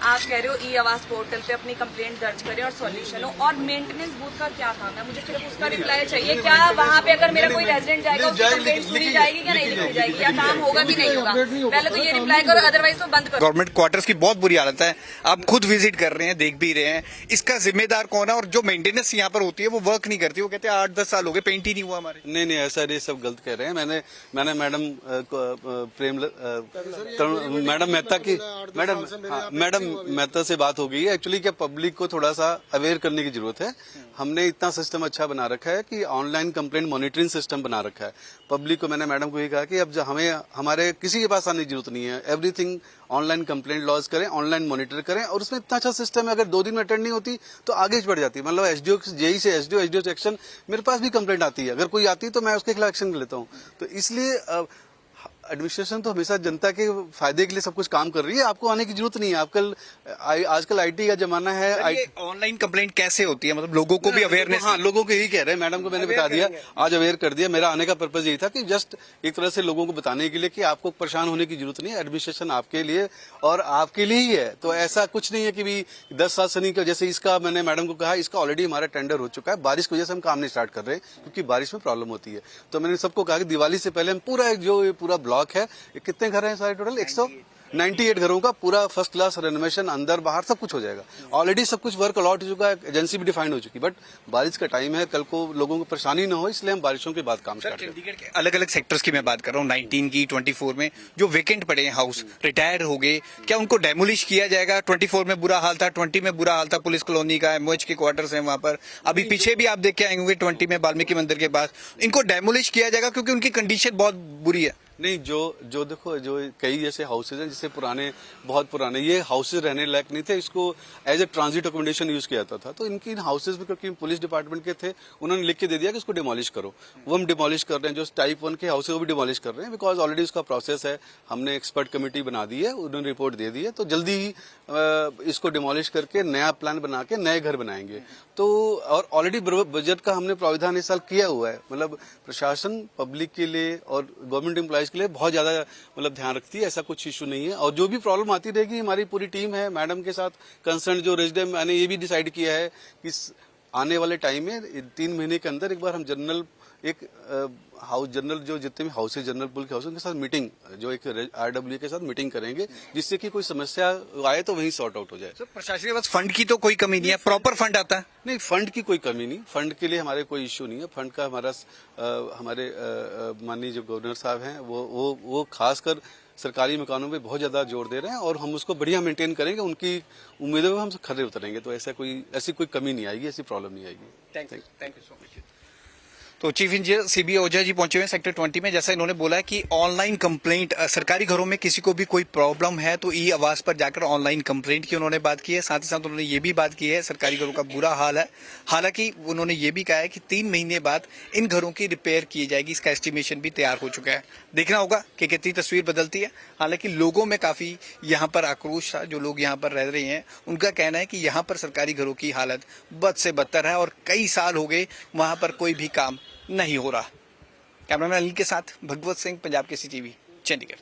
आप कह रहे हो ई आवास पोर्टल पे अपनी कंप्लेंट दर्ज करें और सॉल्यूशन हो, और मेंटेनेंस बूथ का क्या काम है? मुझे सिर्फ उसका रिप्लाई चाहिए। क्या वहाँ पे अगर मेरा कोई रेजिडेंट जाएगा उसकी कंप्लेंट सुनी जाएगी क्या नहीं सुनी जाएगी, या काम होगा कि नहीं होगा? पहले तो ये रिप्लाई करो, अदरवाइज तो बंद करो। गवर्नमेंट क्वार्टर्स की बहुत बुरी हालत है, आप खुद विजिट कर रहे हैं, देख भी रहे हैं। इसका जिम्मेदार कौन है? और जो मेंटेनेंस यहाँ पर होती है वो वर्क नहीं करती। वो कहते हैं 8-10 साल हो गए, पेंट ही नहीं हुआ हमारे। नहीं, ऐसा नहीं, सब गलत कह रहे हैं। मैंने मैडम मैडम मेहता की मैडम मेहता से बात हो गई है। एक्चुअली क्या पब्लिक को थोड़ा सा अवेयर करने की जरूरत है। हमने इतना सिस्टम अच्छा बना रखा है कि ऑनलाइन कंप्लेंट मॉनिटरिंग सिस्टम बना रखा है। पब्लिक को मैंने मैडम को ही कहा कि अब हमें हमारे किसी के पास आने की जरूरत नहीं है। एवरीथिंग ऑनलाइन कंप्लेंट लॉज करें, ऑनलाइन मॉनिटर करें, और उसमें इतना अच्छा सिस्टम है। अगर 2 दिन में अटेंड नहीं होती तो आगे बढ़ जाती है। मतलब एसडीओ जेई से एसडीओ सेक्शन मेरे पास भी कंप्लेंट आती है। अगर कोई आती है तो मैं उसके खिलाफ एक्शन लेता हूँ। तो इसलिए एडमिनिस्ट्रेशन तो हमेशा जनता के फायदे के लिए सब कुछ काम कर रही है। आपको आने की जरूरत नहीं है। आजकल आईटी का जमाना है। ऑनलाइन कंप्लेंट कैसे होती है? मतलब लोगों को भी अवेयरनेस। हाँ, लोगों को यही कह रहे हैं। मैडम को मैंने बता दिया, आज अवेयर कर दिया। मेरा आने का पर्पज यही था कि जस्ट एक तरह से लोगों को बताने के लिए कि आपको परेशान होने की जरूरत नहीं है। एडमिनिस्ट्रेशन आपके लिए और आपके लिए ही है। तो ऐसा कुछ नहीं है कि भी 10 साल से नहीं कर। जैसे इसका मैंने मैडम को कहा, इसका ऑलरेडी हमारा टेंडर हो चुका है। बारिश की वजह से हम काम नहीं स्टार्ट कर रहे क्योंकि बारिश में प्रॉब्लम होती है। तो मैंने सबको कहा कि दिवाली से पहले हम पूरा ब्लॉक है, कितने घर हैं सारे टोटल 198 घरों का पूरा फर्स्ट क्लास रेनोवेशन, अंदर बाहर सब कुछ हो जाएगा। ऑलरेडी सब कुछ वर्क अलॉट हो चुका है, एजेंसी भी डिफाइंड हो चुकी है। बट बारिश का टाइम है, कल को लोगों को परेशानी न हो, इसलिए हम बारिशों के बाद काम स्टार्ट करें। चंडीगढ़ के अलग अलग सेक्टर्स की मैं बात कर रहा हूँ, 19 की, 24 में जो वेकेंट पड़े हैं हाउस, रिटायर हो गए, क्या उनको डेमोलिश किया जाएगा? 24 में बुरा हाल था, 20 में बुरा हाल था, पुलिस कॉलोनी का, एमओएच के क्वार्टर्स हैं वहां पर। अभी पीछे भी आप देख के आएंगे 20 में वाल्मीकि मंदिर के पास। इनको डेमोलिश किया जाएगा क्योंकि उनकी कंडीशन बहुत बुरी है। नहीं, जो देखो, जो कई जैसे हाउसेज हैं जिससे बहुत पुराने ये हाउसेज रहने लायक नहीं थे। इसको as a transit accommodation use किया जाता था। तो इनकी इन हाउसेज में, क्योंकि पुलिस डिपार्टमेंट के थे, उन्होंने लिख के दे दिया कि इसको डिमोलिश करो। वो हम डिमोलिश कर रहे हैं। जो टाइप 1 के हाउसेज वो भी डिमोलिश कर रहे हैं, बिकॉज ऑलरेडी उसका प्रोसेस है। हमने एक्सपर्ट कमेटी बना दी है, उन्होंने रिपोर्ट दे दी है। तो जल्दी ही इसको डिमोलिश करके नया प्लान बना के नए घर बनाएंगे। तो और ऑलरेडी बजट का हमने प्रावधान इस साल किया हुआ है। मतलब प्रशासन पब्लिक के लिए और गवर्नमेंट एम्प्लॉयज के लिए बहुत ज्यादा मतलब ध्यान रखती है। ऐसा कुछ इशू नहीं है। और जो भी प्रॉब्लम आती रहेगी, हमारी पूरी टीम है मैडम के साथ कंसर्न जो रेजिडेंट। मैंने ये भी डिसाइड किया है कि आने वाले टाइम में 3 महीने के अंदर एक बार हम हाउस जनरल जो जितने भी हाउसेज जनरल पुल के हाउस उनके साथ मीटिंग, जो एक आरडब्ल्यू के साथ मीटिंग करेंगे, जिससे कि कोई समस्या आए तो वहीं सॉर्ट आउट हो जाए। तो प्रशासन के पास फंड की तो कोई कमी नहीं है, प्रॉपर फंड आता है। नहीं, फंड की कोई कमी नहीं, फंड के लिए हमारे कोई इश्यू नहीं है। फंड का हमारे माननीय जो गवर्नर साहब हैं वो खासकर सरकारी मकानों पे बहुत ज्यादा जोर दे रहे हैं, और हम उसको बढ़िया मेंटेन करेंगे। उनकी उम्मीदों पर हम खरे उतरेंगे। तो ऐसी कोई कमी नहीं आएगी, ऐसी प्रॉब्लम नहीं आएगी। Thank you so much. तो chief engineer CB Ojha ji पहुंचे हुए हैं सेक्टर 20 में। जैसा इन्होंने बोला है कि ऑनलाइन कंप्लेंट, सरकारी घरों में किसी को भी कोई प्रॉब्लम है तो ई आवास पर जाकर ऑनलाइन कंप्लेंट की उन्होंने बात की है। साथ ही साथ उन्होंने ये भी बात की है सरकारी घरों का बुरा हाल है। हालांकि उन्होंने ये भी कहा है कि 3 महीने बाद इन घरों की रिपेयर की जाएगी। इसका एस्टिमेशन भी तैयार हो चुका है। देखना होगा कि कितनी तस्वीर बदलती है। हालांकि लोगों में काफी यहाँ पर आक्रोश था। जो लोग यहाँ पर रह रहे हैं उनका कहना है कि यहाँ पर सरकारी घरों की हालत बद से बदतर है और कई साल हो गए वहां पर कोई भी काम नहीं हो रहा। कैमरामैन अनिल के साथ भगवत सिंह, पंजाब केसरी टीवी, चंडीगढ़।